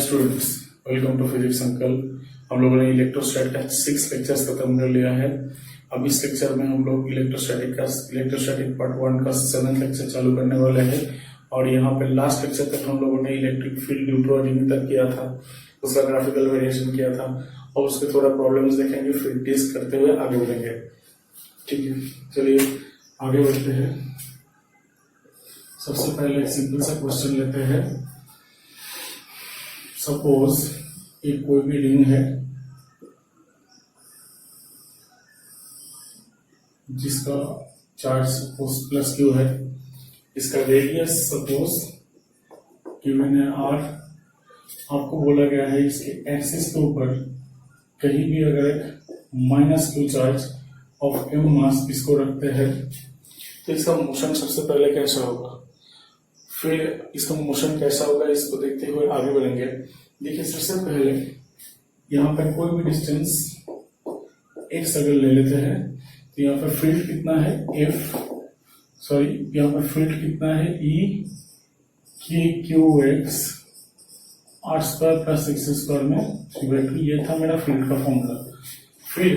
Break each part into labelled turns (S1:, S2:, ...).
S1: Students, welcome to physics uncle. हम लोगों ने इलेक्ट्रोस्टैटिक का 6 लेक्चर्स खत्म कर लिया है। अब इस लेक्चर में हम लोग इलेक्ट्रोस्टैटिक पार्ट 1 का 7th लेक्चर चालू करने वाले हैं। और यहाँ पे लास्ट लेक्चर तक हम लोगों ने इलेक्ट्रिक फील्ड न्यूट्रॉन तक किया था, उसका ग्राफिकल वेरिएशन किया था और उसके थोड़ा प्रॉब्लम्स देखेंगे, फिर टेस्ट करते हुए आगे बढ़ेंगे। ठीक है, चलिए आगे बढ़ते हैं। सबसे पहले एक सिंपल सा क्वेश्चन लेते हैं। सपोज एक कोई भी रिंग है जिसका चार्ज सपोज प्लस क्यू है, इसका रेडियस सपोज गिवन है आर। आपको बोला गया है इसके एक्सिस के ऊपर कहीं भी अगर एक minus q charge of m mass इसको रखते हैं तो इसका मोशन सबसे पहले कैसा होगा, फिर इसका मोशन कैसा होगा, इसको देखते हुए आगे बढ़ेंगे। देखिए सबसे पहले यहाँ पर कोई भी डिस्टेंस एक्स अगर ले लेते हैं तो यहाँ पर फील्ड कितना है यहाँ पर फील्ड कितना है E k q x r square plus x square में 3/2। ये था मेरा फील्ड का फॉर्मूला। फिर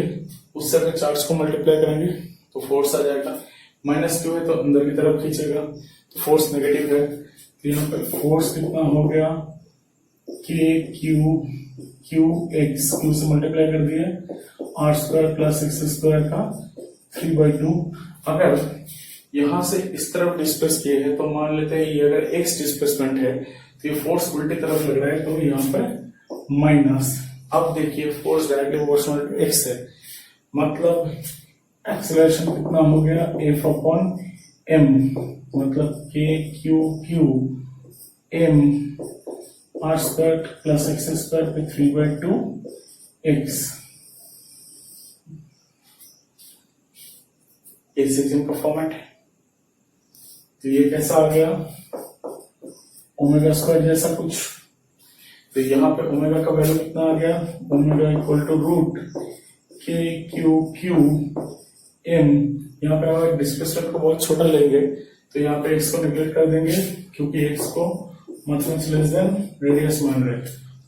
S1: उससे अगर चार्ज को मल्टीप्लाई करेंगे तो फोर्स आ जाएगा। माइनस क्यू है तो अंदर की तरफ खींचेगा तो फोर्स नेगेटिव है, तो यहाँ पर फोर्स कितना हो गया के क्यू एक्स, क्यू से मल्टीप्लाई कर दिए r square plus x square का 3/2। अगर यहां से इस तरफ डिस्प्लेस किए हैं तो मान लेते हैं ये अगर एक्स डिस्प्लेसमेंट है तो ये फोर्स उल्टी तरफ लग रहा है तो यहाँ पर माइनस। अब देखिए force directly proportional to x है, मतलब एक्सेलरेशन कितना हो गया एफ अपॉन एम, मतलब k q m r square plus x square पे 3/2 एक्स। का फॉर्मेट है तो ये कैसा आ गया ओमेगा स्क्वायर जैसा कुछ। तो यहाँ पे ओमेगा का वैल्यू कितना आ गया, ओमेगा इक्वल टू रूट के क्यू एम। यहाँ पे अगर डिस्प्लेसमेंट को बहुत छोटा लेंगे तो यहाँ पे एक्स को निगलेक्ट कर देंगे क्योंकि एक्स को मच लेस देन रेडियस मान रहे,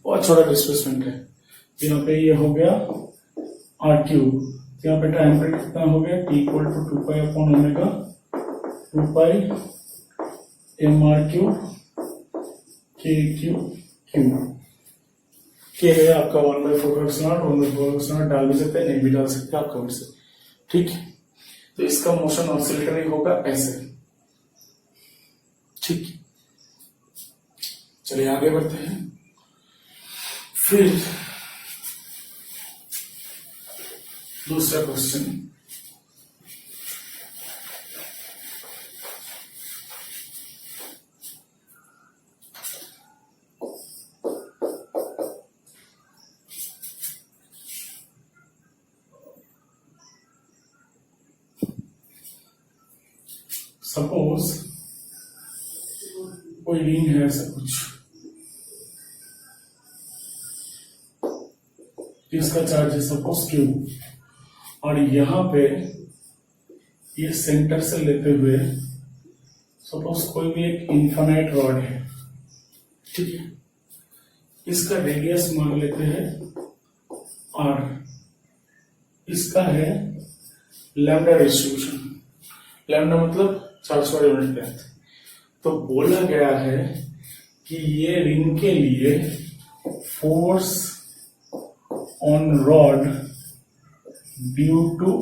S1: बहुत छोटा डिस्प्लेसमेंट है। तो यहाँ पे ये हो गया आर क्यूब। तो यहाँ पे टाइम पीरियड कितना हो गया t equal to 2 pi upon omega 2 pi m r cube k q के है आपका 1/4 डाल भी सकते हैं, नहीं भी डाल सकते आपका उठ से। ठीक है, तो इसका मोशन ऑसिलेटरी होगा ऐसे। ठीक, चलिए आगे बढ़ते हैं। फिर दूसरा क्वेश्चन, सपोज कोई रिंग है ऐसा कुछ, इसका चार्ज है सपोज क्यू, और यहां पे ये सेंटर से लेते हुए सपोज कोई भी एक इन्फिनाइट रॉड है। ठीक है, इसका रेडियस मान लेते हैं आर, इसका है लैम्डा डिस्ट्रीब्यूशन, लैम्डा मतलब 400 यूनिट लेंथ। तो बोला गया है कि ये रिंग के लिए force on rod due to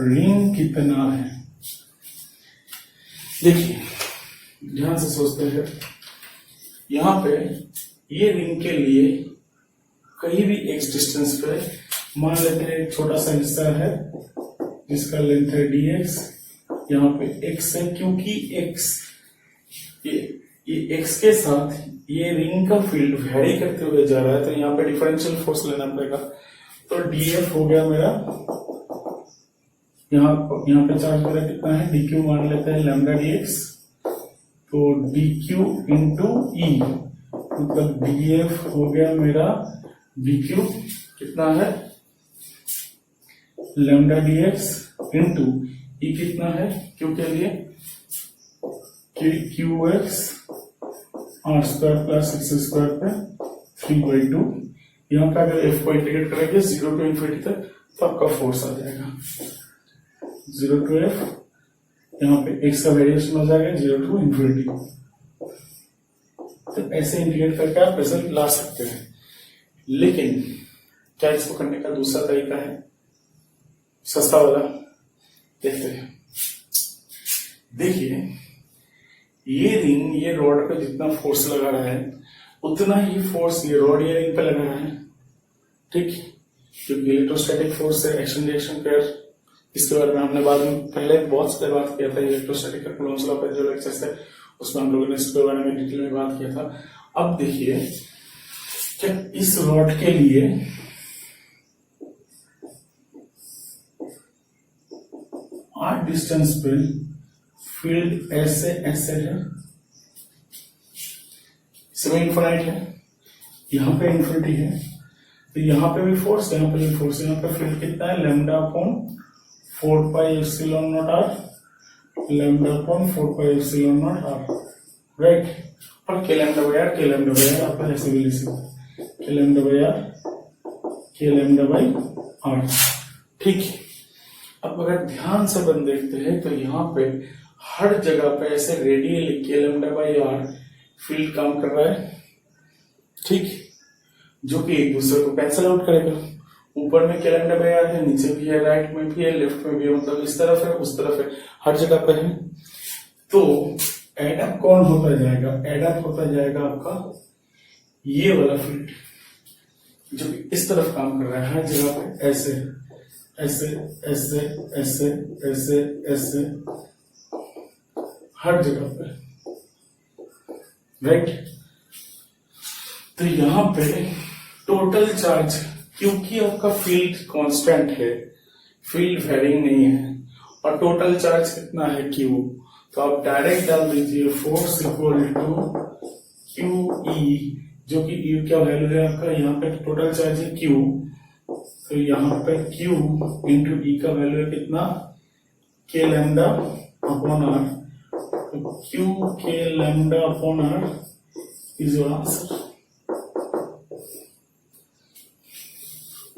S1: ring कितना है। देखिए ध्यान से सोचते हैं, यहां पे ये रिंग के लिए कहीं भी एक्स डिस्टेंस पे मान लेते हैं एक छोटा सा हिस्सा है जिसका लेंथ है dx, यहाँ पे x है क्योंकि x ये x के साथ ये रिंग का फील्ड वेरी करते हुए जा रहा है तो यहाँ पे डिफरेंशियल फोर्स लेना पड़ेगा। तो df हो गया मेरा, यहाँ पे चार्ज मेरा कितना है dq मान लेते हैं लैम्डा dx, तो dq इंटू ई मतलब df हो गया मेरा dq कितना है लैम्डा dx इंटू ई कितना है क्यू के लिए q x r square plus x square पे 3/2। यहाँ पे अगर F को इंटीग्रेट करेंगे 0 to infinity तक तो आपका फोर्स आ जाएगा 0 to F। यहाँ पे x का वेरिएशन हो जाएगा 0 to infinity। तो ऐसे इंटीग्रेट करके आप रिजल्ट ला सकते हैं। लेकिन क्या इसको करने का दूसरा तरीका है, सस्ता वाला? देखते हैं। देखिए, ये रिंग ये रॉड पे जितना फोर्स लगा रहा है उतना ही फोर्स ये रॉड ये रिंग पे लगा रहा है, ठीक? क्योंकि इलेक्ट्रोस्टैटिक फोर्स है, एक्शन रिएक्शन पेयर, इसके बारे में हमने बाद में पहले बहुत सारे बात किया था। इलेक्ट्रोस्टैटिक का कूलॉम्स लॉ पे जो लेक्चर्स है उसमें हम लोगों ने इसके बारे में डिटेल में बात किया था। अब देखिए कि इस रॉड के लिए आर डिस्टेंस पे फील्ड ऐसे ऐसे है, इसमें इन्फिनिट है, यहां पे इन्फिनिटी है, तो यहां पे भी फोर्स, यहां पे भी फोर्स। यहां पे फील्ड कितना है, lambda upon 4πε0 r, lambda upon 4πε0 r, right? और k lambda by r, k lambda by r आपका ऐसे भी लिख सकते हैं, k lambda by r, k lambda by r, ठीक? अब अगर ध्यान से बन देखते हैं तो यहाँ पे हर जगह पे ऐसे रेडियली के लैम्डा बाई आर फील्ड काम कर रहा है, ठीक? जो कि एक दूसरे को कैंसिल आउट करेगा। ऊपर में के लैम्डा बाई आर है, नीचे भी है, राइट में भी है, लेफ्ट में भी है, मतलब इस तरफ है उस तरफ है, हर जगह पे है। तो एडअप कौन होता जाएगा? एडअप होता जाएगा आपका ये वाला फील्ड जो कि इस तरफ काम कर रहा है, हर जगह पे ऐसे ऐसे ऐसे ऐसे ऐसे ऐसे हर जगह पे, राइट? तो यहां पे टोटल चार्ज, क्योंकि आपका फील्ड कांस्टेंट है, फील्ड वेरिंग नहीं है, और टोटल चार्ज कितना है Q, तो आप डायरेक्ट डाल दीजिए फोर्स इक्वल टू QE, जो कि E क्या वैल्यू है आपका, यहाँ पे टोटल चार्ज है Q, तो यहाँ पे Q इंटू E का वैल्यू है कितना, के लैम्डा अपॉन आर, तो Q k lambda upon r is your answer.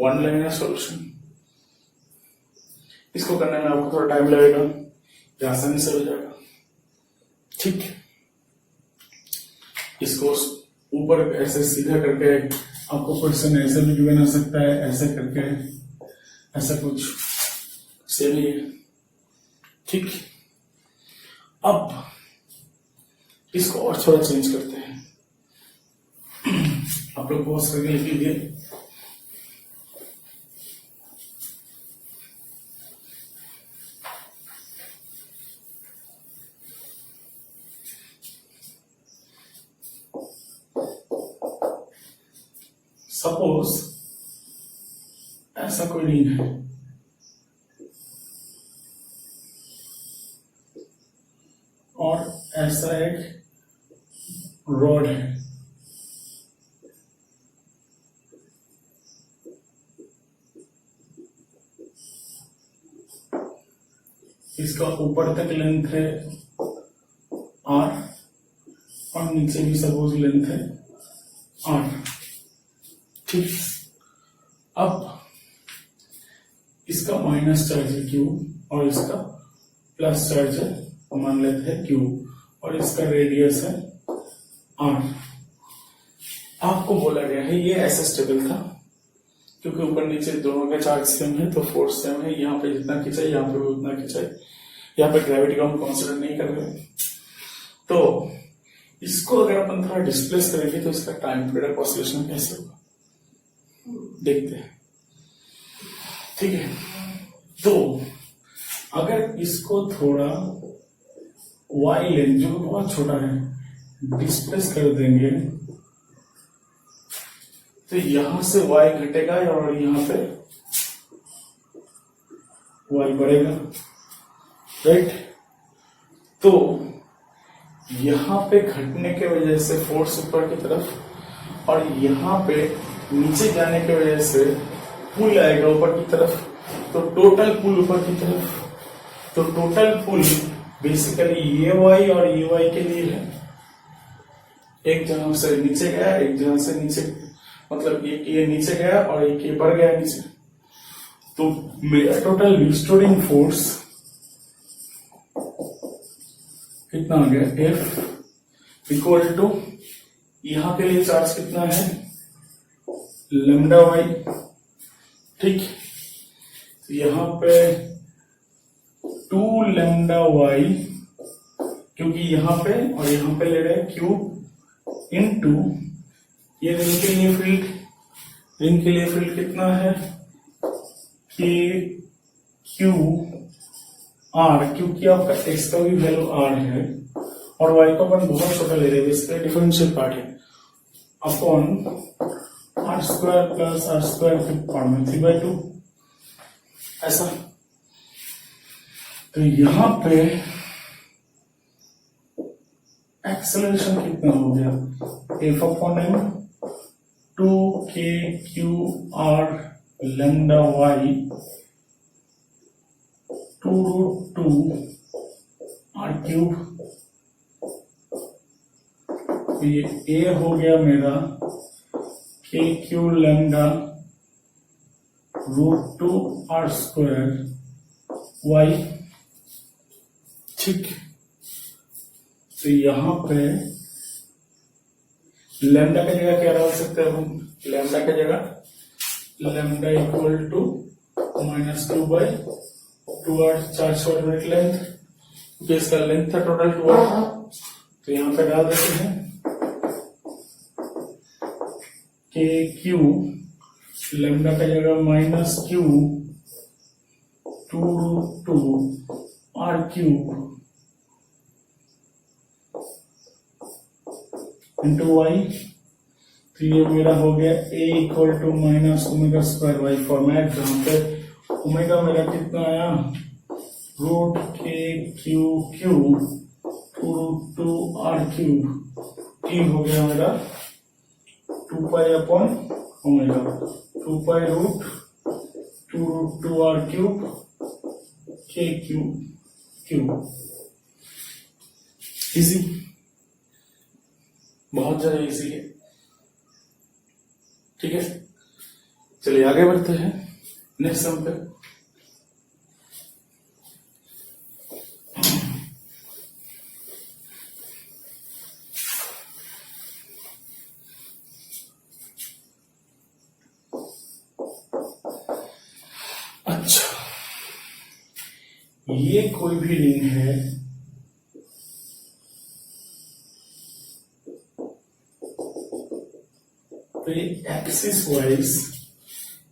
S1: One liner solution. इसको करने में आपको थोड़ा टाइम लगेगा, ये आसानी से हो जाएगा, ठीक? इसको ऊपर ऐसे सीधा करके आपको क्वेश्चन ऐसे भी बना सकता है, ऐसे करके, ऐसा कुछ सेम ही है, ठीक? अब इसको और थोड़ा चेंज करते हैं। आप लोग बहुत सारे लिख लीजिए। सपोज ऐसा कोई रिंग है और ऐसा एक रॉड है, इसका ऊपर तक लेंथ है R और नीचे भी सपोज लेंथ है R, ठीक? अब इसका माइनस चार्ज है Q और इसका प्लस चार्ज है, मान लेते हैं Q, और इसका रेडियस है R। आपको बोला गया है ये ऐसा स्टेबल था क्योंकि ऊपर नीचे दोनों के चार्ज सेम है, तो फोर्स सेम है, यहाँ पे जितना खिंचाई यहाँ पे भी उतना खिंचाई, यहाँ पे ग्रेविटी को हम कंसिडर नहीं कर रहे। तो इसको अगर अपन थोड़ा डिस्प्लेस करेंगे तो इसका टाइम पीरियड ऑफ ऑसिलेशन कैसे होगा देखते हैं, ठीक है? तो अगर इसको थोड़ा y लेंथ जो बहुत छोटा है डिस्प्लेस कर देंगे तो यहां से y घटेगा और यहां पे y बढ़ेगा, राइट? तो यहां पे घटने के वजह से फोर्स ऊपर की तरफ और यहां पे नीचे जाने की वजह से पुल आएगा ऊपर की तरफ, तो टोटल पुल ऊपर की तरफ, तो टोटल पुल बेसिकली ये वाई और ये वाई के लिए है, एक जगह से नीचे गया एक जगह से नीचे, मतलब एक ये नीचे गया और एक ये बढ़ गया नीचे, तो मेरा टोटल रिस्टोरिंग फोर्स कितना आ गया, F इक्वल टू, यहां के लिए चार्ज कितना है, लैम्डा वाई, ठीक। तो यहां पे 2 लैम्डा वाई, क्योंकि यहां पे और यहां पे ले रहे हैं क्यूब इनटू ये रिंग के लिए फील्ड, रिंग के लिए फील्ड कितना है, कि क्यू आर, क्योंकि आपका एक्स का भी वैल्यू आर है और वाई का अपन बहुत छोटा ले रहे हैं, इसका डिफरेंशियल पार्ट है, upon r square plus r square के पार्ट में 3/2 ऐसा। तो यहां पे एक्सेलरेशन कितना हो गया, F/m 2k/q/r lambda Y 2√2 r cube. तो ये A हो गया मेरा k/q lambda √2 r square y, ठीक। तो यहां पे लैम्डा की जगह क्या डाल सकते हैं हम, लैम्डा की जगह lambda equal to -2/2r, charge coordinate length, क्योंकि इसका लेंथ था टोटल 2r, तो यहां पे डाल देते हैं k/q लैम्डा की जगह -q 2√2 r cube into y. तो ये मेरा हो गया a इक्वल टू -ω² फॉर्मेट, जहां पे ओमेगा मेरा कितना आया, √k/q 2√2 r क्यूब, t हो गया मेरा 2π/ω, 2π√2√2 r क्यूब k/q। इजी, बहुत ज्यादा इजी है, ठीक है। चलिए आगे बढ़ते हैं नेक्स्ट सम पे। अच्छा, ये कोई भी रिंग है, तो ये एक्सिस वाइज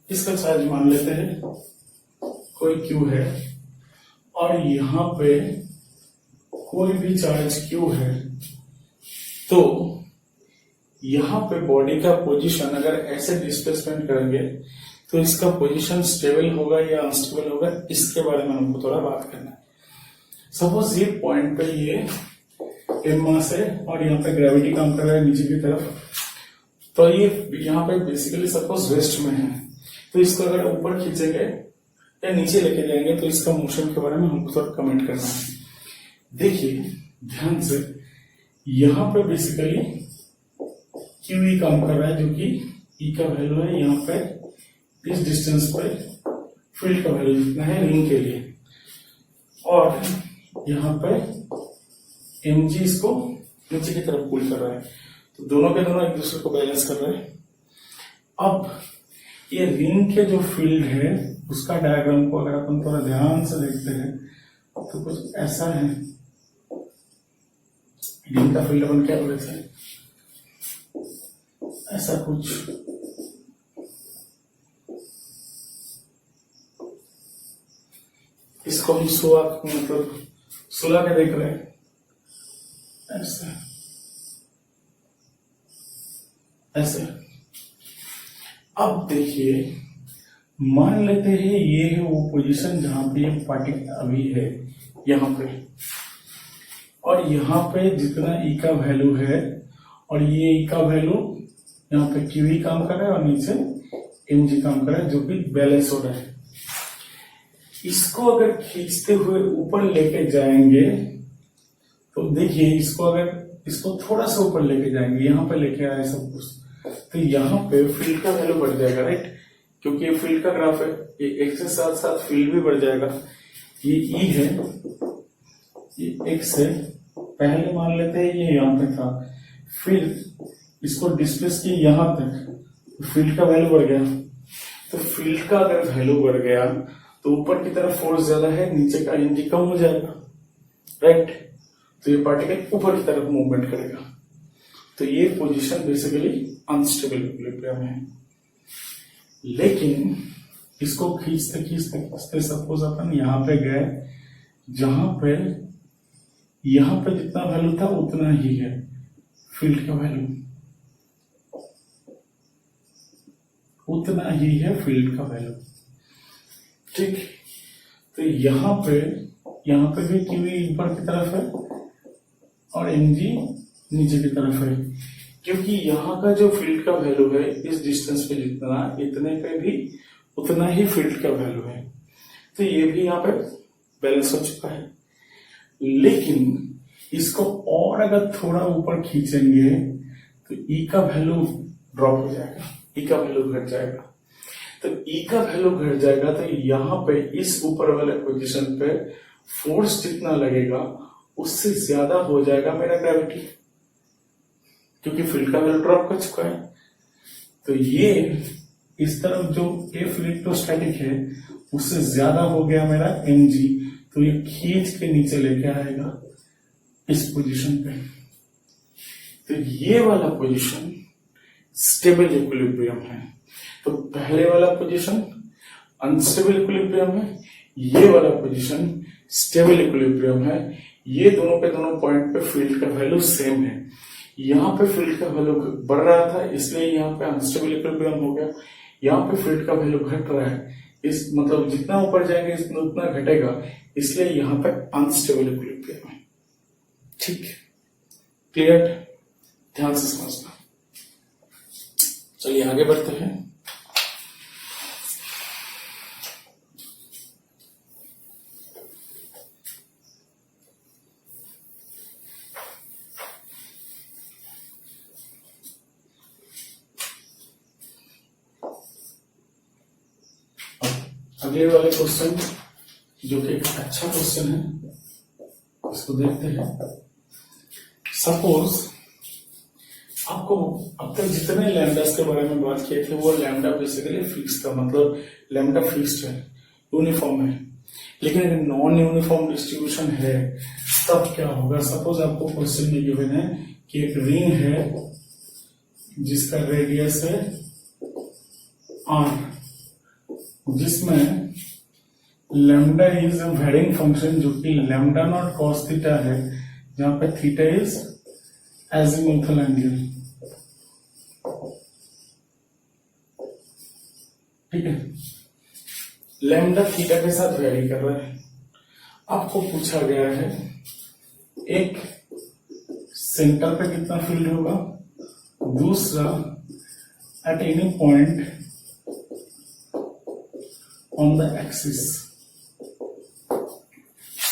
S1: इसका चार्ज मान लेते हैं, कोई क्यू है और यहां पे कोई भी चार्ज क्यू है, तो यहां पे बॉडी का पोजीशन अगर ऐसे डिस्प्लेसमेंट करेंगे तो इसका पोजीशन स्टेबल होगा या अनस्टेबल होगा, इसके बारे में हमको थोड़ा बात करना है। सपोज ये पॉइंट पे ये एम मास है और यहाँ पे ग्रेविटी काम कर रहा है नीचे की तरफ, तो ये यहाँ पे बेसिकली सपोज वेस्ट में है, तो इसको अगर ऊपर खींचेंगे या नीचे लेके जाएंगे तो इसका मोशन के बारे में हमको थोड़ा कमेंट करना है। देखिए ध्यान से, यहाँ पे बेसिकली क्यू ई काम कर रहा है, जो कि ई का वैल्यू है यहाँ पे इस डिस्टेंस पे, फील्ड का वैल्यू जितना है रिंग के लिए, और यहाँ पे एम जी इसको नीचे की तरफ पुल कर रहा है, तो दोनों के दोनों एक दूसरे को बैलेंस कर रहे हैं। अब ये रिंग के जो फील्ड है उसका डायग्राम को अगर अपन थोड़ा ध्यान से देखते हैं तो कुछ ऐसा है। रिंग का फील्ड अपन क्या बोले थे, ऐसा कुछ, इसको हम सुला के देख रहे हैं ऐसे ऐसे। अब देखिए, मान लेते हैं ये है वो पोजीशन जहां पे ये पार्टिकल अभी है यहाँ पे, और यहाँ पे जितना ई का वैल्यू है और ये ई का वैल्यू यहाँ पे क्यू ई काम कर रहा है और नीचे एम जी काम कर रहा है, जो कि बैलेंस हो रहा है। इसको अगर खींचते हुए ऊपर लेके जाएंगे तो देखिए, इसको अगर इसको थोड़ा सा ऊपर लेके जाएंगे, यहाँ पे लेके आए सब कुछ, तो यहाँ पे फील्ड का वैल्यू बढ़ जाएगा, राइट, क्योंकि ये फील्ड का ग्राफ है, ये एक्स के साथ साथ फील्ड भी बढ़ जाएगा। ये ई है, ये एक्स है, पहले मान लेते हैं ये यहाँ पे था, फिर इसको डिस्प्लेस किए यहाँ तक, फील्ड का वैल्यू बढ़ गया। तो फील्ड का अगर वैल्यू बढ़ गया तो ऊपर की तरफ फोर्स ज्यादा है, नीचे का एनर्जी कम हो जाएगा, राइट। तो ये पार्टिकल ऊपर की तरफ मूवमेंट करेगा। तो ये पोजीशन बेसिकली अनस्टेबल इक्विलिब्रियम है। लेकिन इसको खींचते खींचते खींचते सपोज अपन यहाँ पे गए, जहां पे यहाँ पे जितना वैल्यू था उतना ही है फील्ड का वैल्यू, उतना ही है फील्ड का वैल्यू, ठीक। तो यहाँ पे भी क्यू ऊपर की तरफ है और एनजी नीचे की तरफ है, क्योंकि यहाँ का जो फील्ड का वैल्यू है इस डिस्टेंस पे जितना, इतने पे भी उतना ही फील्ड का वैल्यू है। तो ये भी यहाँ पे बैलेंस हो चुका है। लेकिन इसको और अगर थोड़ा ऊपर खींचेंगे तो ई का वैल्यू ड्रॉप हो जाएगा, ई का वैल्यू घट जाएगा। तो ई का वैल्यू घट जाएगा तो यहाँ पे इस ऊपर वाले पोजीशन पे फोर्स जितना लगेगा उससे ज्यादा हो जाएगा मेरा ग्रेविटी, क्योंकि फील्ड का वैल्यू ड्रॉप कर चुका है। तो ये इस तरफ जो एफ इलेक्ट्रोस्टैटिक है उससे ज्यादा हो गया मेरा mg, तो ये खींच के नीचे लेके आएगा इस पोजीशन पे। तो ये वाला पोजीशन स्टेबल इक्विलिब्रियम है। तो पहले वाला पोजीशन अनस्टेबल इक्विलिब्रियम है, ये वाला पोजीशन स्टेबल इक्विलिब्रियम है। ये दोनों पे दोनों पॉइंट पे फील्ड का वैल्यू सेम है। यहाँ पे फील्ड का वैल्यू बढ़ रहा था इसलिए यहाँ पे अनस्टेबल इक्विलिब्रियम हो गया, यहाँ पे फील्ड का वैल्यू घट रहा है, इस मतलब जितना ऊपर जाएंगे उतना घटेगा, इसलिए यहाँ पे अनस्टेबल इक्विलिब्रियम है, ठीक। क्लियर, ध्यान से समझना। चलिए आगे बढ़ते हैं। अगले वाले क्वेश्चन जो कि एक अच्छा क्वेश्चन है, इसको देखते हैं। सपोज आपको अब तक जितने लैम्डास के बारे में बात किए थे वो लैम्डा बेसिकली फिक्स था, मतलब लैम्डा फिक्स्ड है, यूनिफॉर्म है। लेकिन अगर नॉन यूनिफॉर्म डिस्ट्रीब्यूशन है तब क्या होगा। सपोज आपको क्वेश्चन में गिवन है कि एक रिंग है जिसका रेडियस है r, जिसमें लैम्डा इज वेरिंग फंक्शन जो कि लैम्डा नॉट कॉस थीटा है, जहां पे थीटा इज एजिमुथल एंगल, ठीक है। लैम्डा थीटा के साथ वेरी कर रहा है। आपको पूछा गया है एक सेंटर पे कितना फील्ड होगा, दूसरा eight any point on the axis,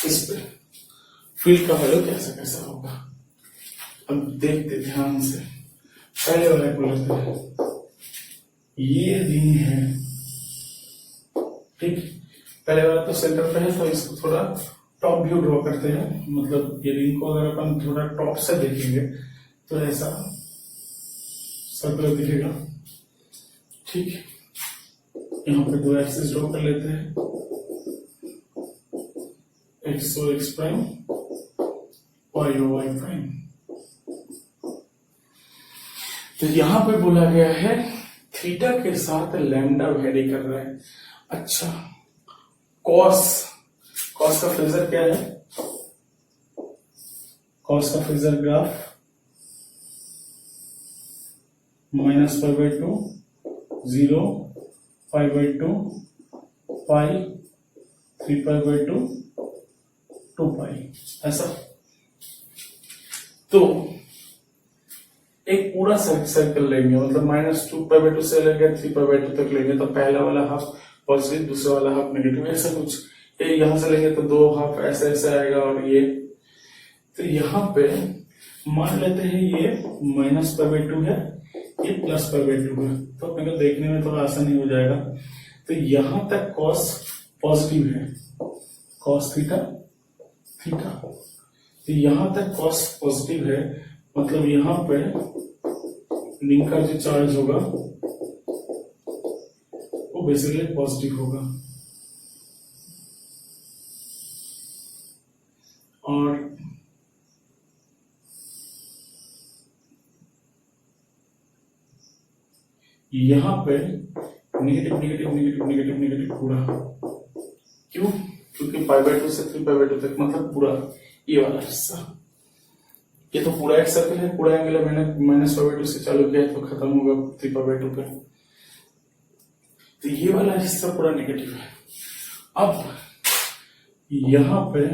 S1: इस पे फील्ड का वैल्यू कैसा कैसा होगा। अब देखते ध्यान से, पहले वाले को लेते हैं। ये रिंग है, ठीक। पहले वाला तो सेंटर पे है तो इसको थोड़ा टॉप व्यू ड्रॉ करते हैं, मतलब ये रिंग को अगर अपन थोड़ा टॉप से देखेंगे तो ऐसा सर्कुलर दिखेगा, ठीक। यहाँ पे दो एक्सिस ड्रॉ कर लेते हैं, एक्स और एक्स प्राइम, वाई और वाई प्राइम। तो यहां पे बोला गया है थीटा के साथ लैम्डा वेरी कर रहा है। अच्छा, कॉस का फेजर क्या है, कॉस का फेजर ग्राफ -π/2 0 π/2 पाई 3π/2 2π, ऐसा। तो एक पूरा सर्कल लेंगे, मतलब -2π/2 से लेकर 3π/2 तक लेंगे, तो पहला वाला हाफ पॉजिटिव, दूसरा वाला हाफ नेगेटिव, ऐसा कुछ। ये यहां से लेंगे तो दो हाफ ऐसे ऐसे आएगा, और ये तो यहाँ पे मान लेते हैं ये -π/2 है, ये प्लस पाई बाई 2 है, तो अपने को देखने में थोड़ा आसानी हो जाएगा। तो यहां तक कॉस पॉजिटिव है, कॉस थीटा थीटा, तो यहां तक कॉस पॉजिटिव है, मतलब यहां पे रिंग का जो चार्ज होगा वो बेसिकली पॉजिटिव होगा। और यहां पे negative negative negative negative negative पूरा, क्यों? क्योंकि पाई बाई 2 से 3 पाई बाई 2 तक, मतलब पूरा ये वाला हिस्सा, ये तो पूरा एक सर्कल है, पूरा एंगल है, मैंने माइनस पाई बाई 2 से चालू किया है तो खत्म होगा 3 पाई बाई 2 पे, तो ये वाला हिस्सा पूरा नेगेटिव है। अब यहां पे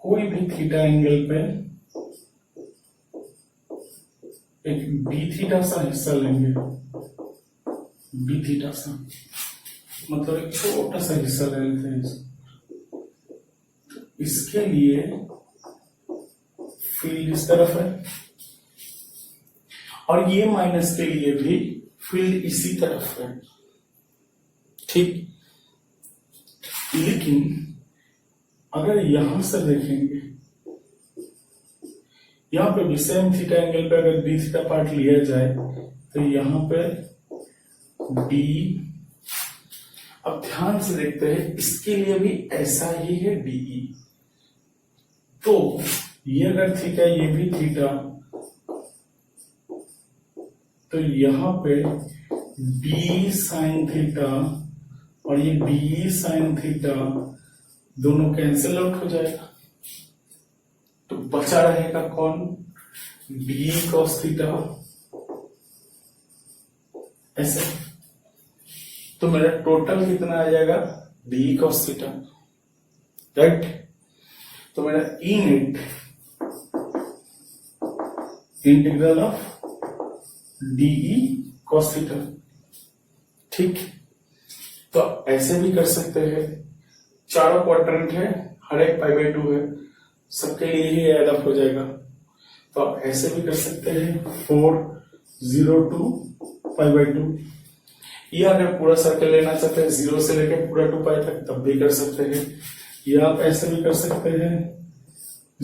S1: कोई भी थीटा एंगल पे एक डी थीटा सा हिस्सा लेंगे, डी थीटा सा, मतलब एक छोटा सा हिस्सा ले लेते हैं। इसके लिए फील्ड इस तरफ है, और ये माइनस के लिए भी फील्ड इसी तरफ है, ठीक। लेकिन अगर यहां से देखेंगे, यहां पे भी सेम थीटा एंगल पे अगर डी थीटा पार्ट लिया जाए तो यहां पे डी, अब ध्यान से देखते हैं, इसके लिए भी ऐसा ही है डीई, तो ये अगर थीटा, ये भी थीटा, तो यहां पे डी साइन थीटा और ये डी साइन थीटा दोनों कैंसिल आउट हो जाएगा, तो बचा रहेगा कौन? डी कॉस थीटा, ऐसे। तो मेरा टोटल कितना आ जाएगा? D cos theta, right. तो मेरा E net integral of d E cos theta, ठीक। तो ऐसे भी कर सकते हैं, चारों क्वाड्रेंट है, हर एक पाई बाई 2 है, सबके लिए ही ऐड अप हो जाएगा, तो आप ऐसे भी कर सकते हैं 4 0 2 पाई बाई 2, या अगर पूरा सर्कल लेना चाहते हैं 0 से लेकर पूरा 2 पाई तक तब भी कर सकते हैं, या आप ऐसे भी कर सकते हैं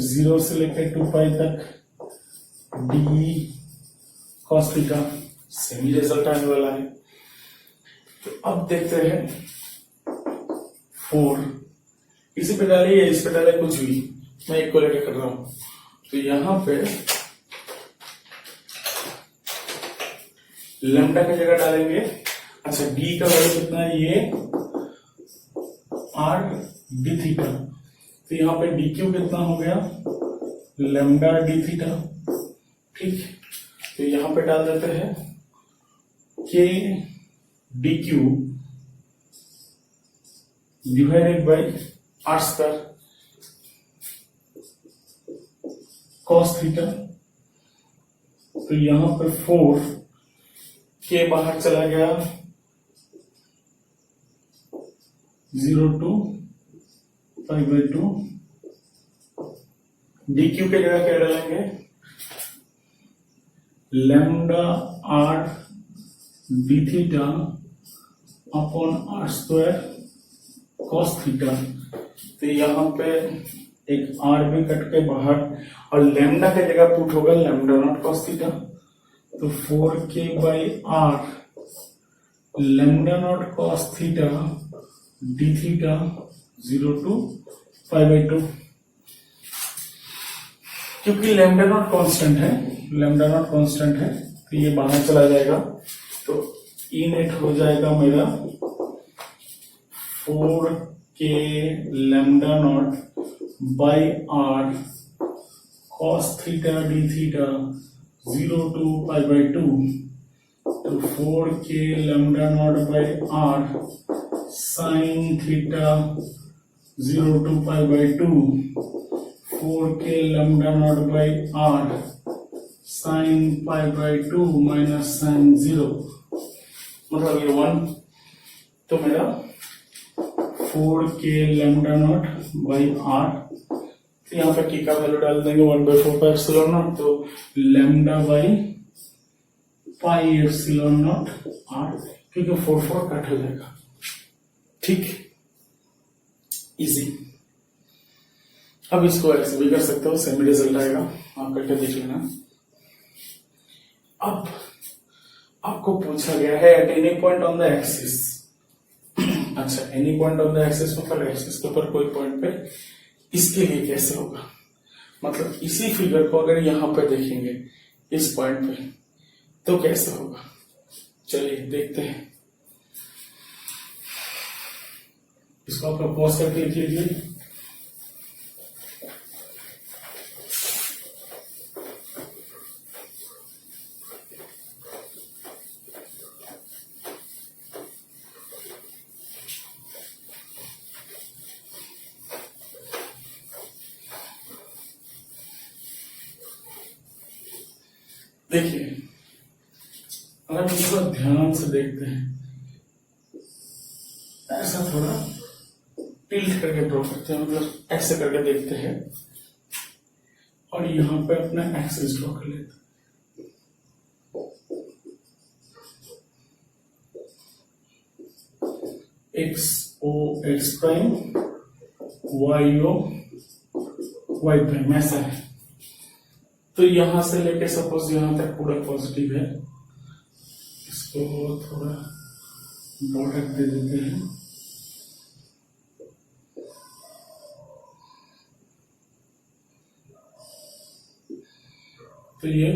S1: 0 से लेकर 2 पाई तक डी कॉस थीटा, सेम ही रिजल्ट आने वाला है। तो अब देखते हैं 4, इसी पे डालिए, इस पे डालिए, कुछ भी, मैं एक को लेकर कर रहा हूं। तो यहां पे लैम्डा की जगह डालेंगे, अच्छा डी का वैल्यू कितना है? ये आर डी थीटा, तो यहां पे डी क्यू कितना हो गया? लैम्डा डी थीटा, ठीक। तो यहां पे डाल देते हैं k d q divided by r square cos theta, तो यहां पर 4 के बाहर चला गया, 0 2 पाई बाई 2, डी क्यू के जगह क्या डालेंगे? Lambda r d theta upon r square cos theta, तो यहां पे एक आर भी कट के बाहर, और लैम्डा की जगह पुट होगा लैम्डा नॉट कॉस थीटा, तो 4k by r lambda naught cos theta d theta 0 2 pi by 2, क्योंकि लैम्डा नॉट कांस्टेंट है, लैम्डा नॉट कांस्टेंट है, तो ये बाहर चला जाएगा, तो ई नेट हो जाएगा मेरा 4k lambda naught by r cos theta d theta 0 2 pi by 2, तो 4k lambda naught by r sine theta 0 2 pi by 2, 4k lambda naught by r sine pi by 2 minus sine 0, मतलब ये 1, तो मेरा 4k lambda naught by are, तो यहाँ पे की का वैल्यू डाल देंगे 1/4 पाई एप्सिलॉन नॉट, तो lambda by pi epsilon not r, क्योंकि 4 कट हो जाएगा। ठीक, इजी। अब इसको ऐसे भी कर सकते हो, सेम रिजल्ट आएगा, आप करके देख लेना। अब आपको पूछा गया है at any point on the axis. अच्छा, any point on the axis मतलब एक्सिस के ऊपर कोई पॉइंट पे, इसके लिए कैसे होगा? मतलब इसी फिगर को अगर यहां पे देखेंगे इस पॉइंट पे तो कैसे होगा? चलिए देखते हैं। इसको आप पॉज करके लिख लीजिए। देखिए, अगर हम इसको ध्यान से देखते हैं, ऐसा थोड़ा टिल्ट करके ड्रॉ करते हैं, मतलब ऐसे करके देखते हैं और यहां पे अपना एक्सिस ड्रॉ कर लेते हैं। X O X prime, Y O Y prime, ऐसा है। तो यहां से लेके सपोज यहां तक पूरा पॉजिटिव है, इसको थोड़ा बॉर्डर दे देते हैं। तो ये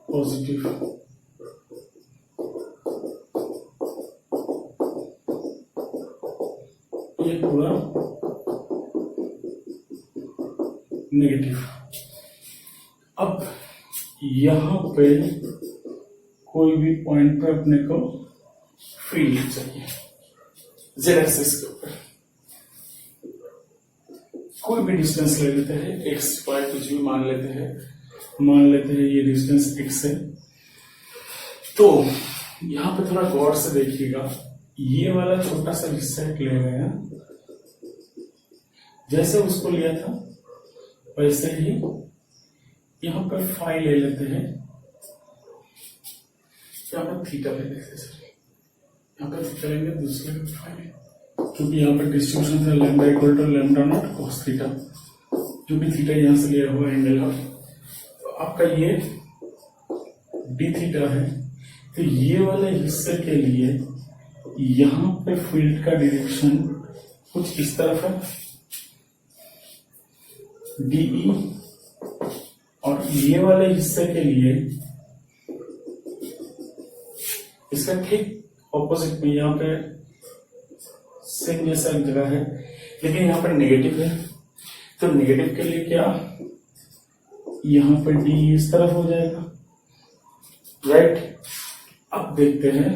S1: पॉजिटिव, ये पूरा नेगेटिव। अब यहां पे कोई भी पॉइंट पे अपने को फील्ड चाहिए जेड एक्सिस के ऊपर। कोई भी डिस्टेंस ले लेते हैं, एक्स वाई कुछ भी मान लेते हैं ये डिस्टेंस एक्स है। तो यहां पे थोड़ा गौर से देखिएगा, ये वाला छोटा सा हिस्सा ले रहे हैं, जैसे उसको लिया था वैसे ही यहां पर फाई ले लेते हैं, यहाँ पर थीटा ले लेते हैं। यहाँ पर थीटा लेंगे, दूसरे का फाई, क्योंकि यहाँ पर डिस्ट्रीब्यूशन था lambda equal to lambda naught cos theta, जो भी थीटा यहाँ से लिया हुआ एंगल है। तो आपका ये डी थीटा है। तो ये वाले हिस्से के लिए यहाँ पे फील्ड का डायरेक्शन कुछ इस तरफ है, डीई, और ये वाले हिस्से के लिए इसका ठीक ऑपोजिट में यहाँ पे सेम जैसा जगह है, लेकिन यहाँ पर नेगेटिव है। तो नेगेटिव के लिए क्या, यहाँ पर डी इस तरफ हो जाएगा, राइट। अब देखते हैं,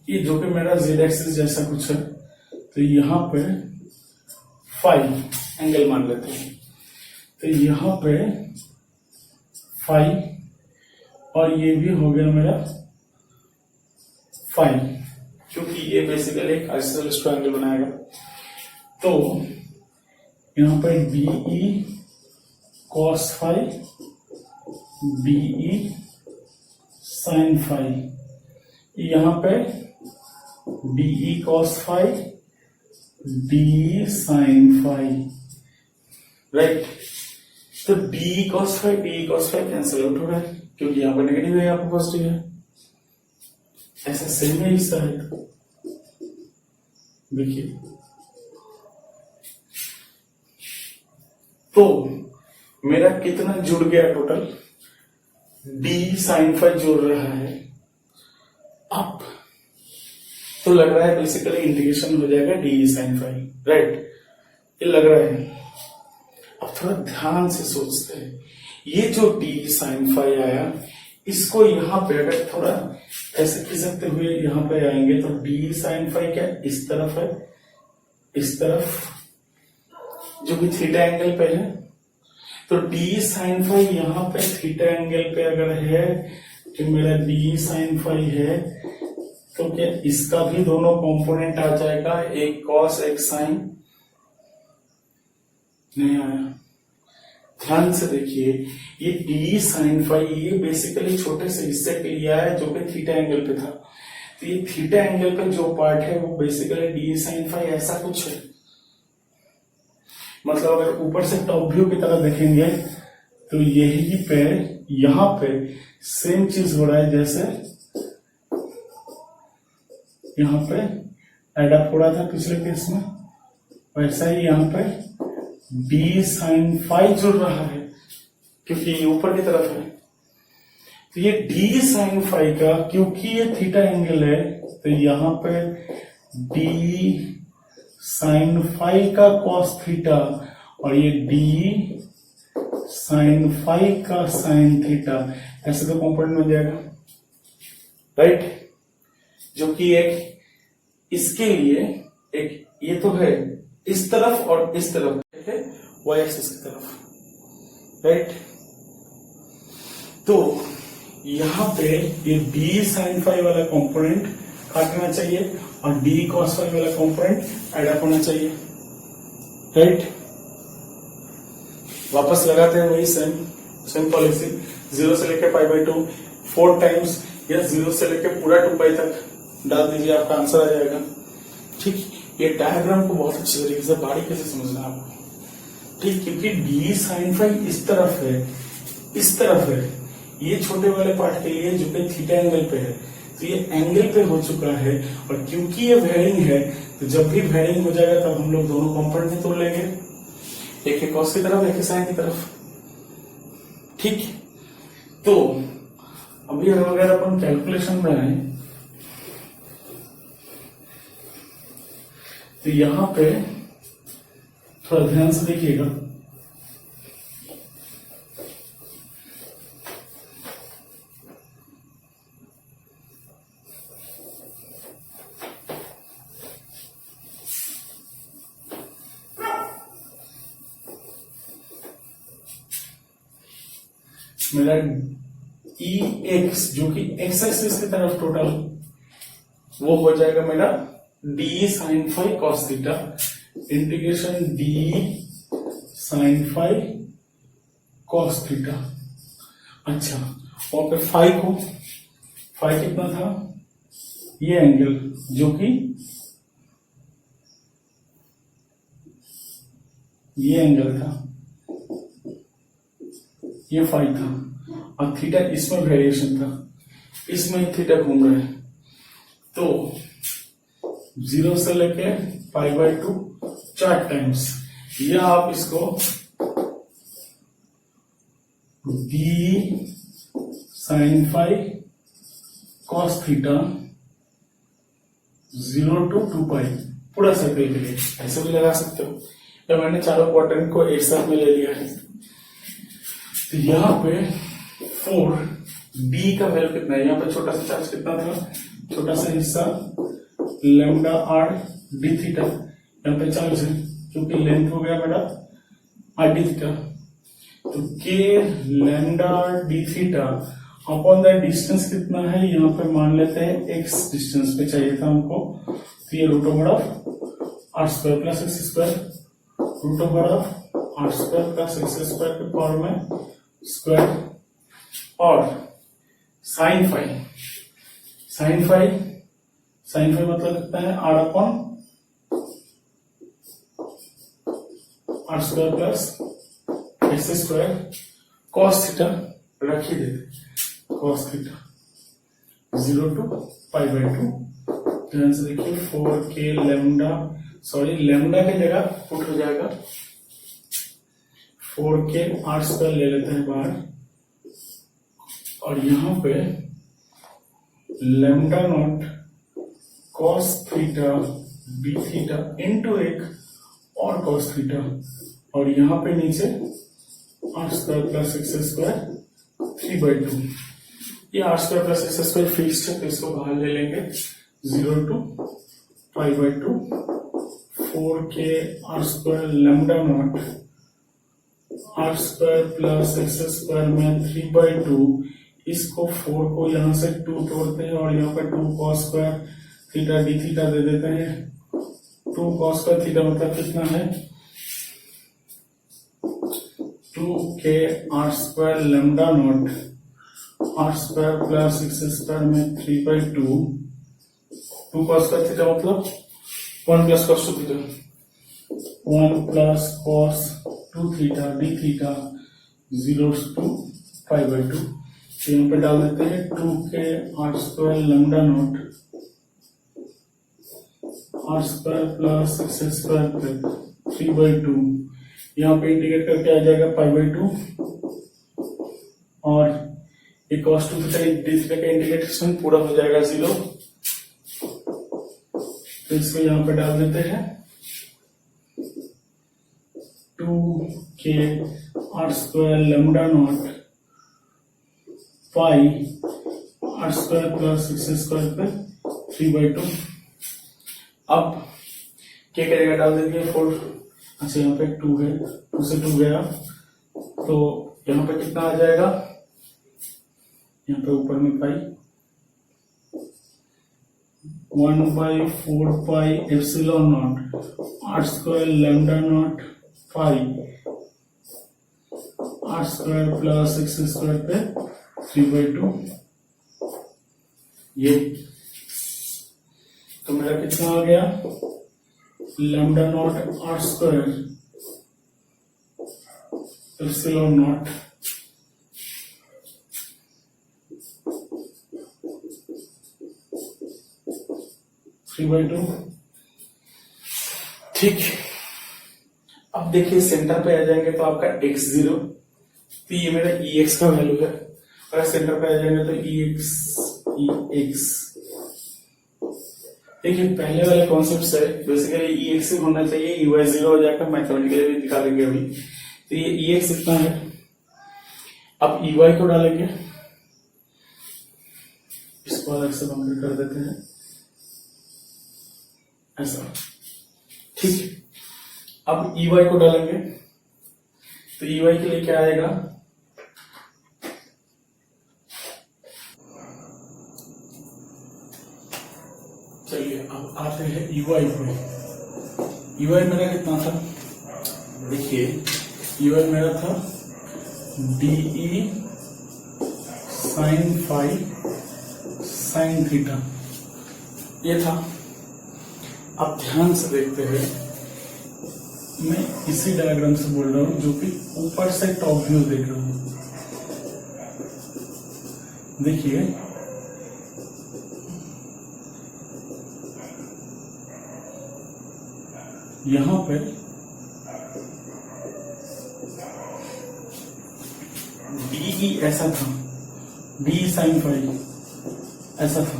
S1: ये जो कि मेरा जेड एक्सिस जैसा कुछ है, तो यहाँ पे फाई एंगल मान लेते हैं। तो यहाँ पे फाई, और ये भी हो गया मेरा फाई, क्योंकि ये बेसिकली एक आइसोसेलेस ट्रायंगल बनाएगा। तो यहाँ पे b E cos phi, b E sine phi, यहाँ पे b E cos phi, d sine phi, right. तो d cos phi cancel out हो रहा है, क्योंकि यहाँ पर नेगेटिव है, यहाँ पर पॉजिटिव है। ऐसा सेम ही हिस्सा है, देखिए। तो मेरा कितना जुड़ गया टोटल, डी साइन फाई जुड़ रहा है। अब तो लग रहा है बेसिकली इंटीग्रेशन हो जाएगा डी साइन फाई, राइट, ये लग रहा है। अब थोड़ा ध्यान से सोचते हैं, ये जो डी साइन फाई आया, इसको यहाँ पे अगर थोड़ा ऐसे खिसकते हुए यहाँ पे आएंगे, तो डी साइन फाई क्या इस तरफ है, इस तरफ, जो कि थीटा एंगल पे है। तो डी साइन फाई यहाँ पे थीटा एंगल पे अगर है, कि मेरा डी साइन फाई है, तो क्या इसका भी दोनों कंपोनेंट आ जाएगा, एक कॉस एक साइन, नहीं आया। ध्यान से देखिए, ये डी साइन फाई ये बेसिकली छोटे से हिस्से के लिए है जो कि थीटा एंगल पे था। तो ये थीटा एंगल पे जो पार्ट है वो बेसिकली डी साइन फाई ऐसा कुछ है। मतलब अगर ऊपर से टॉप व्यू की तरह देखेंगे तो यही पे यहां पे सेम चीज हो रहा है जैसे यहां पे एडअप हो रहा था पिछले केस में, वैसा ही यहां पे डी साइन फाई जुड़ रहा है क्योंकि ये ऊपर की तरफ है। तो ये डी साइन फाई का, क्योंकि ये थीटा एंगल है तो यहां पे डी साइन फाई का कॉस थीटा और ये डी साइन फाई का साइन थीटा, ऐसे तो कंपोनेंट बन जाएगा, राइट। जो कि एक इसके लिए एक ये तो है इस तरफ और इस तरफ है वाई एक्सिस की तरफ, राइट। तो यहां पे ये डी साइन फाई वाला कंपोनेंट काटना चाहिए और डी कॉस फाई वाला कंपोनेंट एडअप होना चाहिए, राइट। वापस लगाते हैं वही सेम पॉलिसी, 0 से लेके पाई बाई 2 4 टाइम्स या 0 से लेके पूरा 2 पाई तक डाल दीजिए, आपका आंसर आ जाएगा, ठीक। ये डायग्राम को बहुत अच्छी तरीके से बारीकी से समझना है आपको, ठीक। क्योंकि डी साइन फाई इस तरफ है, इस तरफ है, ये छोटे वाले पार्ट के लिए जो कि थीटा एंगल पे है, तो ये एंगल पे हो चुका है। और क्योंकि ये वेरिंग है तो जब भी वेरिंग हो जाएगा तब हम लोग दोनों कंपोनेंट में तोड़ लेंगे, एक है कॉस की तरफ एक है साइन की तरफ, ठीक। तो अभी अगर अपन कैलकुलेशन में आए तो यहां पे थोड़ा ध्यान से देखिएगा, मेरा ई एक्स जो कि एक्स एक्सिस की तरफ टोटल वो हो जाएगा मेरा d sine phi cos theta integration d sine phi cos theta. अच्छा, और फिर फाई कितना था, ये एंगल जो कि ये एंगल था, ये फाई था, और थीटा इसमें वेरिएशन था, इसमें थीटा घूम रहा है। तो 0 से लेके पाई बाई 2 4 टाइम्स, या आप इसको d sine phi cos theta 0 to 2 pi पूरा सर्कल के लिए ऐसे भी लगा सकते हो, या मैंने चारों क्वाड्रेंट को एक साथ में ले लिया है। तो यहाँ पे 4 डी का वैल्यू कितना है, यहाँ पे छोटा सा चार्ज कितना था, छोटा सा हिस्सा लैम्डा आर डी थीटा, यहाँ पे चार्ज है क्योंकि लेंथ हो गया मेरा आर डी थीटा। तो के lambda D theta upon the distance कितना है, यहाँ पे मान लेते हैं एक्स डिस्टेंस पे चाहिए था हमको, तो ये root over of r square plus x square, root over of r square plus x square के पावर में स्क्वायर, और साइन फाई मतलब कितना है, r upon r square plus x square, cos theta रख ही देते, cos theta 0 to pi by 2। ध्यान से देखिए 4k लैम्डा, सॉरी लैम्डा की जगह पुट हो जाएगा 4k आर स्क्वायर ले लेते हैं बाहर, और यहां पे lambda naught cos theta d theta into एक और कॉस थीटा, और यहां पे नीचे r square plus x square 3/2। ये r square plus x square fixed है तो इसको बाहर ले लेंगे 0 to pi by 2 4k r square lambda naught r square plus x square में 3/2, इसको 4 को यहां से 2 तोड़ते हैं और यहाँ पे 2 cos square theta d theta दे देते हैं। 2 कॉस स्क्वायर थीटा मतलब कितना है, 2k r square lambda not r square plus x square में 3/2 2 cos का थीटा मतलब 1 plus cos 2 theta 1 plus cos 2 theta d theta 0 to π/2। तो यहाँ पे डाल देते हैं 2k r square lambda not r square plus x square पे 3/2। यहाँ पे इंटीग्रेट करके आ जाएगा π/2 और एक cos 2 थीटा d थीटा का इंटीग्रेशन पूरा हो जाएगा 0। तो इसको यहाँ पे डाल देते हैं 2k r square lambda not pi r square plus x square पे 3/2। अब क्या करेगा, डाल देंगे 4। अच्छा यहाँ पे 2 है, 2 से 2 गया तो यहाँ पे कितना आ जाएगा, यहाँ पे ऊपर में पाई 1/4 pi epsilon not r square lambda not pi r square plus x square पे 3/2। ये तो मेरा कितना आ गया, lambda naught r square epsilon not ठीक। अब देखिए सेंटर पे आ जाएंगे तो आपका x0, तो ये मेरा ex का वैल्यू है। अगर सेंटर पे आ जाएंगे तो ex देखिए पहले वाले कॉन्सेप्ट से बेसिकली ex होना चाहिए, ey 0 हो जाएगा, मैथमेटिकली भी निकालेंगे अभी। तो ये ex इतना है। अब ey को डालेंगे, इसको अलग से बाउंड्री कर देते हैं ऐसा, ठीक। अब ey को डालेंगे तो ey के लिए क्या आएगा, चलिए अब आते हैं ey पे। ey मेरा कितना था, देखिए ey मेरा था de sin phi sin theta, ये था। अब ध्यान से देखते हैं, मैं इसी डायग्राम से बोल रहा हूं जो कि ऊपर से टॉप व्यू देख रहा हूं। देखिए यहां पे डी ऐसा था, डी साइन फाई ऐसा था